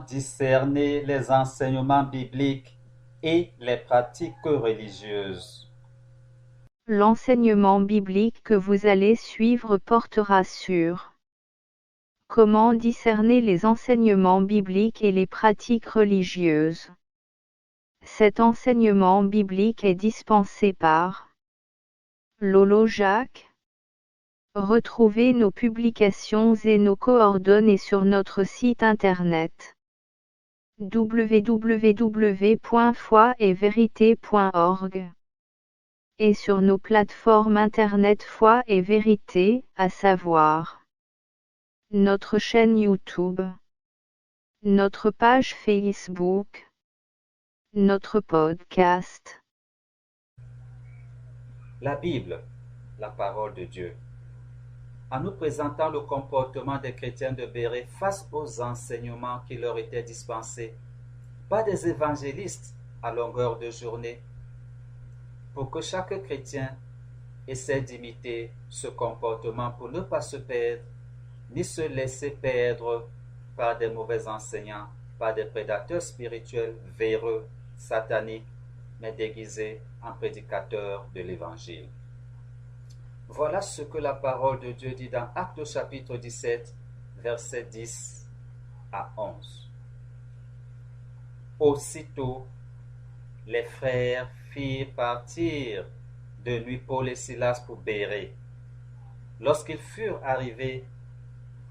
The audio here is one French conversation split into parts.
discerner les enseignements bibliques et les pratiques religieuses? L'enseignement biblique que vous allez suivre portera sur comment discerner les enseignements bibliques et les pratiques religieuses. Cet enseignement biblique est dispensé par Lolo Jacques. Retrouvez nos publications et nos coordonnées sur notre site internet www.foietverité.org et sur nos plateformes internet Foi et Vérité, à savoir notre chaîne YouTube, notre page Facebook, notre podcast. La Bible, la parole de Dieu. En nous présentant le comportement des chrétiens de Bérée face aux enseignements qui leur étaient dispensés par des évangélistes à longueur de journée, pour que chaque chrétien essaie d'imiter ce comportement pour ne pas se perdre, ni se laisser perdre par des mauvais enseignants, par des prédateurs spirituels véreux, sataniques, mais déguisés en prédicateurs de l'Évangile. Voilà ce que la parole de Dieu dit dans Actes chapitre 17, versets 10 à 11. Aussitôt, les frères firent partir de nuit Paul et Silas pour Bérée. Lorsqu'ils furent arrivés,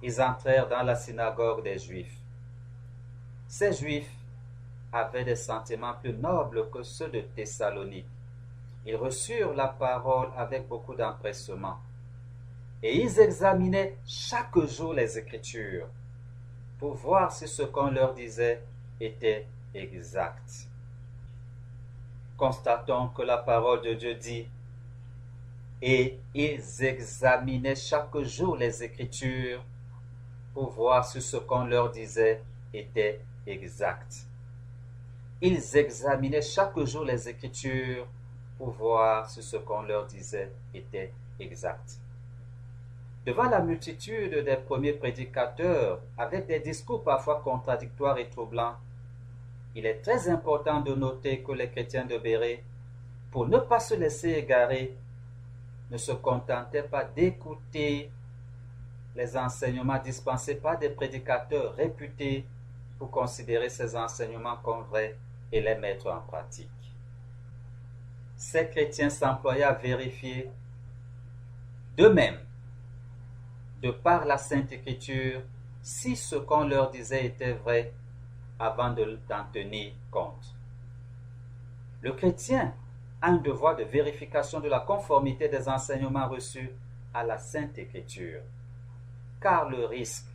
ils entrèrent dans la synagogue des Juifs. Ces Juifs avaient des sentiments plus nobles que ceux de Thessalonique. Ils reçurent la parole avec beaucoup d'empressement. Et ils examinaient chaque jour les Écritures pour voir si ce qu'on leur disait était exact. Constatons que la parole de Dieu dit « Et ils examinaient chaque jour les Écritures pour voir si ce qu'on leur disait était exact. » Ils examinaient chaque jour les Écritures pour voir si ce qu'on leur disait était exact. Devant la multitude des premiers prédicateurs, avec des discours parfois contradictoires et troublants, il est très important de noter que les chrétiens de Bérée, pour ne pas se laisser égarer, ne se contentaient pas d'écouter les enseignements dispensés par des prédicateurs réputés pour considérer ces enseignements comme vrais et les mettre en pratique. Ces chrétiens s'employaient à vérifier d'eux-mêmes, de par la Sainte Écriture, si ce qu'on leur disait était vrai avant d'en tenir compte. Le chrétien a un devoir de vérification de la conformité des enseignements reçus à la Sainte Écriture, car le risque,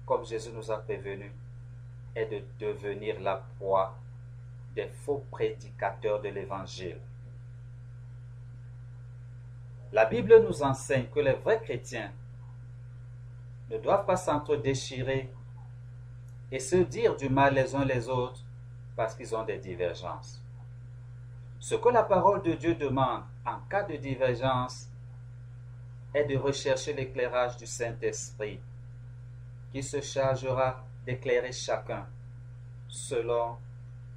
comme Jésus nous a prévenu, est de devenir la proie des faux prédicateurs de l'Évangile. La Bible nous enseigne que les vrais chrétiens ne doivent pas s'entre-déchirer et se dire du mal les uns les autres parce qu'ils ont des divergences. Ce que la parole de Dieu demande en cas de divergence est de rechercher l'éclairage du Saint-Esprit qui se chargera d'éclairer chacun selon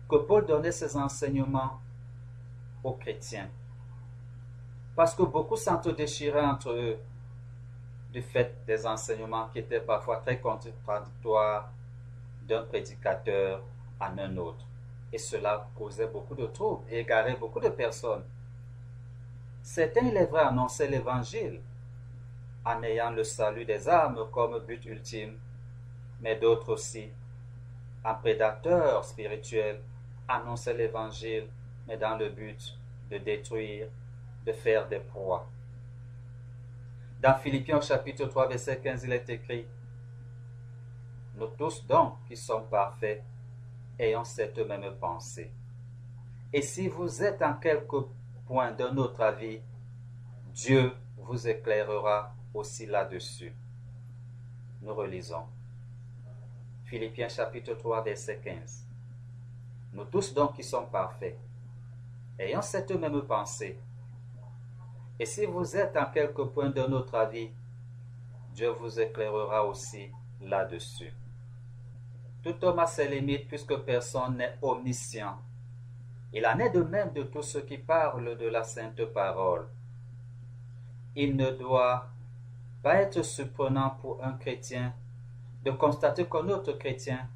que Paul donnait ses enseignements aux chrétiens. Parce que beaucoup s'entre-déchiraient entre eux du fait des enseignements qui étaient parfois très contradictoires d'un prédicateur à un autre. Et cela causait beaucoup de troubles et égarait beaucoup de personnes. Certains, il est vrai, annonçaient l'Évangile en ayant le salut des âmes comme but ultime, mais d'autres aussi, en prédateurs spirituels, annonçaient l'Évangile, mais dans le but de détruire, de faire des proies. Dans Philippiens chapitre 3, verset 15, il est écrit « Nous tous donc qui sommes parfaits, ayons cette même pensée. Et si vous êtes en quelque point d'un autre avis, Dieu vous éclairera aussi là-dessus. » Nous relisons. Philippiens chapitre 3, verset 15. Nous tous donc qui sommes parfaits, ayons cette même pensée. Et si vous êtes en quelque point d'un autre avis, Dieu vous éclairera aussi là-dessus. Tout homme a ses limites puisque personne n'est omniscient. Il en est de même de tous ceux qui parlent de la sainte parole. Il ne doit pas être surprenant pour un chrétien de constater qu'un autre chrétien,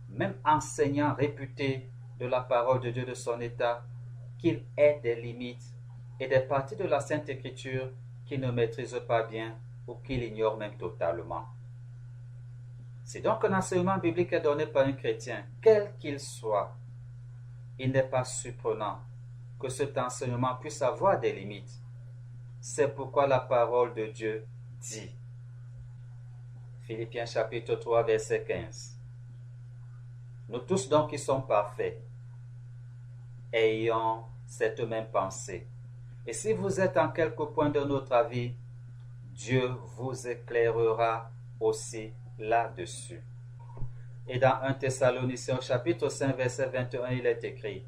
même enseignant réputé de la parole de Dieu de son état, qu'il ait des limites et des parties de la Sainte Écriture qu'il ne maîtrise pas bien ou qu'il ignore même totalement. Si donc un enseignement biblique est donné par un chrétien, quel qu'il soit, il n'est pas surprenant que cet enseignement puisse avoir des limites. C'est pourquoi la parole de Dieu dit, Philippiens chapitre 3 verset 15, nous tous donc qui sommes parfaits, ayons cette même pensée. Et si vous êtes en quelque point de notre avis, Dieu vous éclairera aussi là-dessus. Et dans 1 Thessaloniciens chapitre 5 verset 21, il est écrit,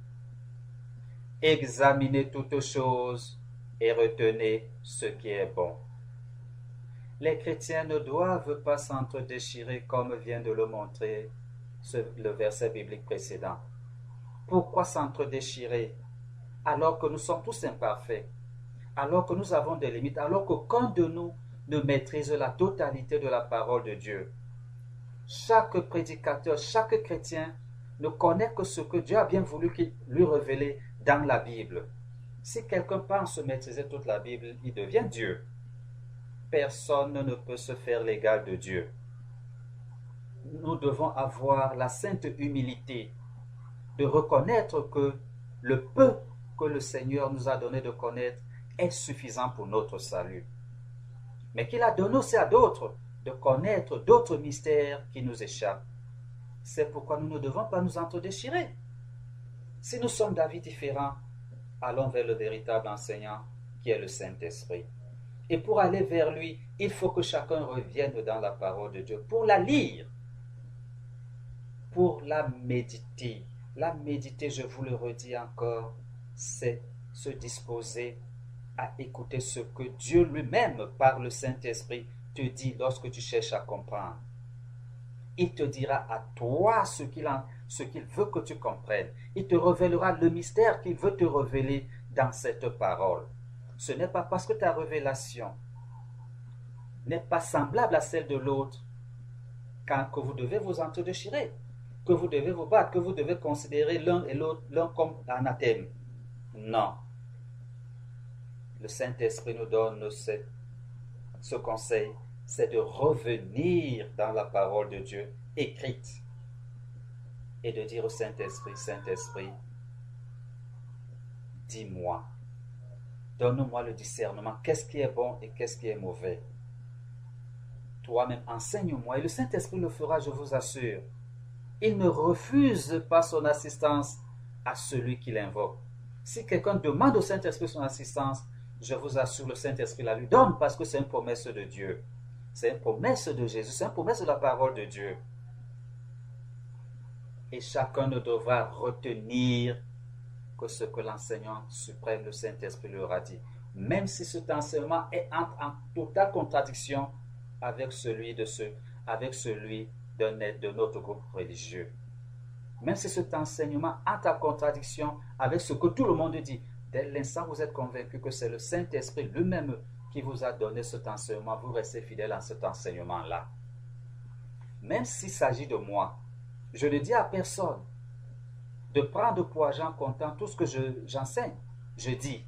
examinez toutes choses et retenez ce qui est bon. Les chrétiens ne doivent pas s'entre-déchirer comme vient de le montrer le verset biblique précédent. Pourquoi s'entre-déchirer alors que nous sommes tous imparfaits, alors que nous avons des limites, alors qu'aucun de nous ne maîtrise la totalité de la parole de Dieu? Chaque prédicateur, chaque chrétien ne connaît que ce que Dieu a bien voulu lui révéler dans la Bible. Si quelqu'un pense maîtriser toute la Bible, il devient Dieu. Personne ne peut se faire l'égal de Dieu. Nous devons avoir la sainte humilité de reconnaître que le peu que le Seigneur nous a donné de connaître est suffisant pour notre salut. Mais qu'il a donné aussi à d'autres de connaître d'autres mystères qui nous échappent. C'est pourquoi nous ne devons pas nous entre-déchirer. Si nous sommes d'avis différents, allons vers le véritable enseignant qui est le Saint-Esprit. Et pour aller vers lui, il faut que chacun revienne dans la parole de Dieu pour la lire, pour la méditer. La méditer, je vous le redis encore, c'est se disposer à écouter ce que Dieu lui-même, par le Saint-Esprit, te dit lorsque tu cherches à comprendre. Il te dira à toi ce qu'il veut que tu comprennes. Il te révélera le mystère qu'il veut te révéler dans cette parole. Ce n'est pas parce que ta révélation n'est pas semblable à celle de l'autre que vous devez vous entre-déchirer, que vous devez vous battre, que vous devez considérer l'un et l'autre, l'un comme anathème. Non. Le Saint-Esprit nous donne ce conseil, c'est de revenir dans la parole de Dieu écrite et de dire au Saint-Esprit, Saint-Esprit, dis-moi, donne-moi le discernement, qu'est-ce qui est bon et qu'est-ce qui est mauvais. Toi-même, enseigne-moi et le Saint-Esprit le fera, je vous assure. Il ne refuse pas son assistance à celui qui l'invoque. Si quelqu'un demande au Saint-Esprit son assistance, je vous assure, le Saint-Esprit la lui donne parce que c'est une promesse de Dieu. C'est une promesse de Jésus, c'est une promesse de la parole de Dieu. Et chacun ne devra retenir que ce que l'enseignant suprême, le Saint-Esprit, leur a dit. Même si cet enseignement est en totale contradiction avec celui de notre groupe religieux. Même si cet enseignement entre en contradiction avec ce que tout le monde dit, dès l'instant où vous êtes convaincu que c'est le Saint-Esprit lui-même qui vous a donné cet enseignement, vous restez fidèle à cet enseignement-là. Même s'il s'agit de moi, je ne dis à personne de prendre pour argent comptant tout ce que j'enseigne. Je dis,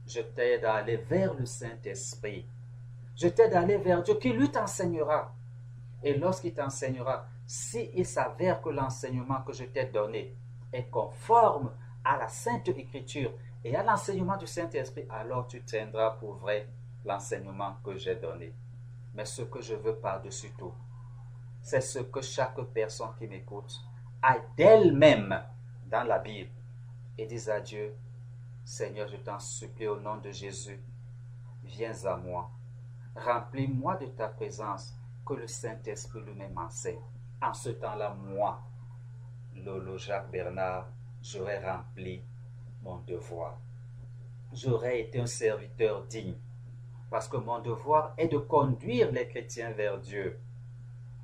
je t'aide à aller vers le Saint-Esprit. Je t'aide à aller vers Dieu qui lui t'enseignera. Et lorsqu'il t'enseignera, s'il s'avère que l'enseignement que je t'ai donné est conforme à la Sainte Écriture et à l'enseignement du Saint-Esprit, alors tu tiendras pour vrai l'enseignement que j'ai donné. Mais ce que je veux par-dessus tout, c'est ce que chaque personne qui m'écoute a d'elle-même dans la Bible et dise à Dieu, Seigneur, je t'en supplie au nom de Jésus, viens à moi, remplis-moi de ta présence, que le Saint-Esprit lui-même enseigne. En ce temps-là, moi, Lolo Jacques Bernard, j'aurais rempli mon devoir. J'aurais été un serviteur digne, parce que mon devoir est de conduire les chrétiens vers Dieu,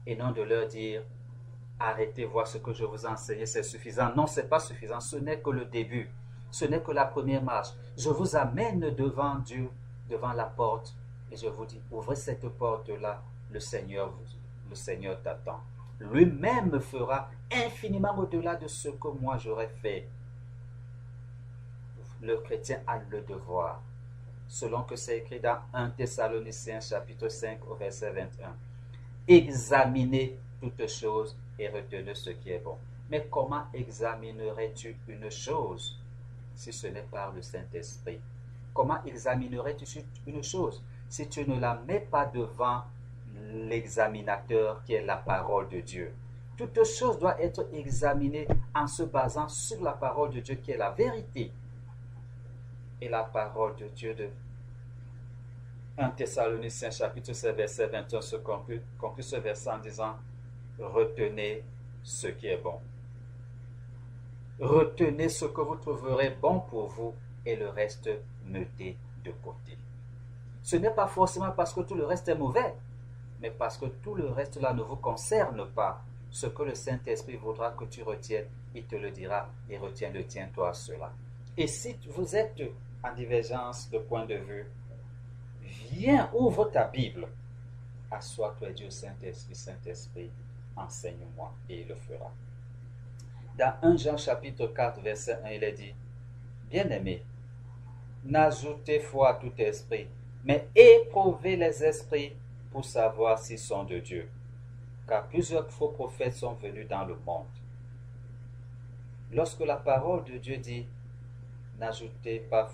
et non de leur dire, arrêtez voir ce que je vous ai enseigné, c'est suffisant. Non, ce n'est pas suffisant, ce n'est que le début, ce n'est que la première marche. Je vous amène devant Dieu, devant la porte, et je vous dis, ouvrez cette porte-là, le Seigneur t'attend. Lui-même fera infiniment au-delà de ce que moi j'aurais fait. Le chrétien a le devoir, selon que c'est écrit dans 1 Thessaloniciens chapitre 5 au verset 21. Examinez toutes choses et retenez ce qui est bon. Mais comment examinerais-tu une chose si ce n'est par le Saint-Esprit? Comment examinerais-tu une chose si tu ne la mets pas devant l'examinateur qui est la parole de Dieu? Toute chose doit être examinée en se basant sur la parole de Dieu qui est la vérité. Et la parole de Dieu de 1 Thessaloniciens chapitre 7 verset 21 se conclut ce verset en disant « Retenez ce qui est bon. Retenez ce que vous trouverez bon pour vous et le reste mettez de côté. » Ce n'est pas forcément parce que tout le reste est mauvais, mais parce que tout le reste là ne vous concerne pas. Ce que le Saint-Esprit voudra que tu retiennes, il te le dira et retiens-le, tiens-toi à cela. Et si vous êtes en divergence de point de vue, viens, ouvre ta Bible, assois-toi et dis au Saint-Esprit, Saint-Esprit, enseigne-moi, et il le fera. Dans 1 Jean chapitre 4 verset 1, il est dit, bien-aimés, n'ajoutez foi à tout esprit, mais éprouvez les esprits pour savoir s'ils sont de Dieu, car plusieurs faux prophètes sont venus dans le monde. Lorsque la parole de Dieu dit, n'ajoutez pas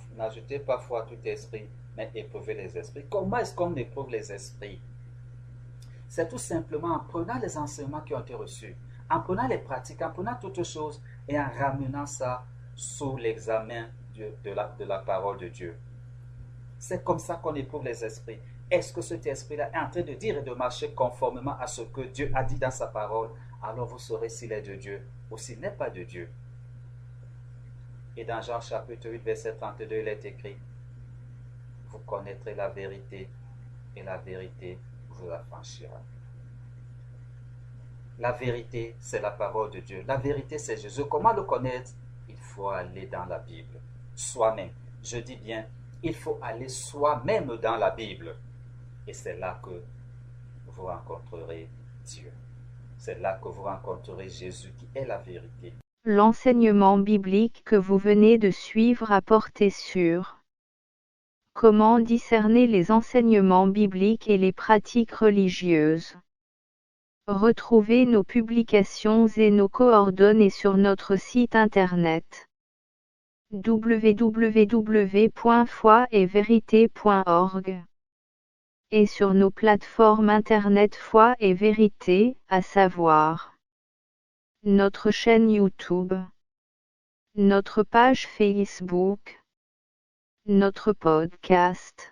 foi à tout esprit, mais éprouvez les esprits. Comment est-ce qu'on éprouve les esprits? C'est tout simplement en prenant les enseignements qui ont été reçus, en prenant les pratiques, en prenant toutes choses et en ramenant ça sous l'examen de la parole de Dieu. C'est comme ça qu'on éprouve les esprits. Est-ce que cet esprit-là est en train de dire et de marcher conformément à ce que Dieu a dit dans sa parole? Alors vous saurez s'il est de Dieu ou s'il n'est pas de Dieu. Et dans Jean chapitre 8, verset 32, il est écrit, vous connaîtrez la vérité et la vérité vous affranchira. La vérité, c'est la parole de Dieu. La vérité, c'est Jésus. Comment le connaître? Il faut aller dans la Bible, soi-même. Je dis bien, il faut aller soi-même dans la Bible. Et c'est là que vous rencontrerez Dieu. C'est là que vous rencontrerez Jésus qui est la vérité. L'enseignement biblique que vous venez de suivre a porté sur comment discerner les enseignements bibliques et les pratiques religieuses. Retrouvez nos publications et nos coordonnées sur notre site internet www.foietverité.org et sur nos plateformes internet Foi et Vérité, à savoir notre chaîne YouTube, notre page Facebook, notre podcast.